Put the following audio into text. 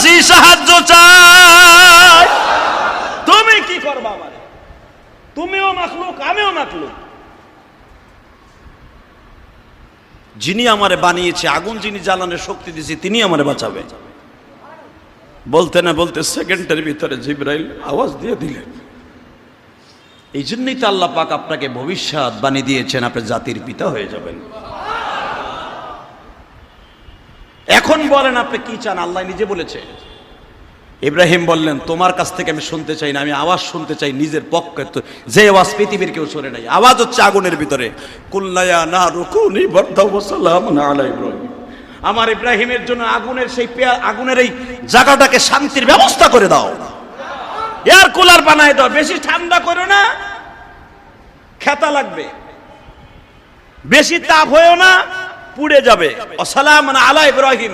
কাছে সাহায্য চাই। তুমি কি করবা আমারে? তুমিও মাখলুক, আমিও মাখলুক। যিনি আমারে বানিয়েছে, আগুন যিনি জ্বালানোর শক্তি দিয়েছে, তিনি আমারে বাঁচাবে। বলতে না বলতে সেকেন্ডের ভিতরে জিবরাইল আওয়াজ দিয়ে দিলেন। এই জন্যই তো আল্লাহ পাক আপনাকে ভবিষ্যৎবাণী দিয়েছেন, আপনি জাতির পিতা হয়ে যাবেন। এখন বলেন আপনি কি চান? আল্লাহ নিজে বলেছে। ইব্রাহিম বললেন, তোমার কাছ থেকে আমি শুনতে চাই না, আমি আওয়াজ শুনতে চাই নিজের পক্ষে। তো যে আওয়াজ পৃথিবীর কেউ শোনে নাই, আওয়াজ হচ্ছে আগুনের ভিতরে। কুল্লায়া না রুকুনি বারদাও ওয়া সালামুন আলা ইব্রাহিম। আমার ইব্রাহিমের জন্য আগুনের সেই আগুনের এই জায়গাটাকে শান্তির ব্যবস্থা করে দাও, এয়ার কুলার বানায় দাও, বেশি ঠান্ডা করো না, খেতা লাগবে। বেশি তাপ হয়েও না, পুড়ে যাবে। ওয়া সালামুন আলা ইব্রাহিম।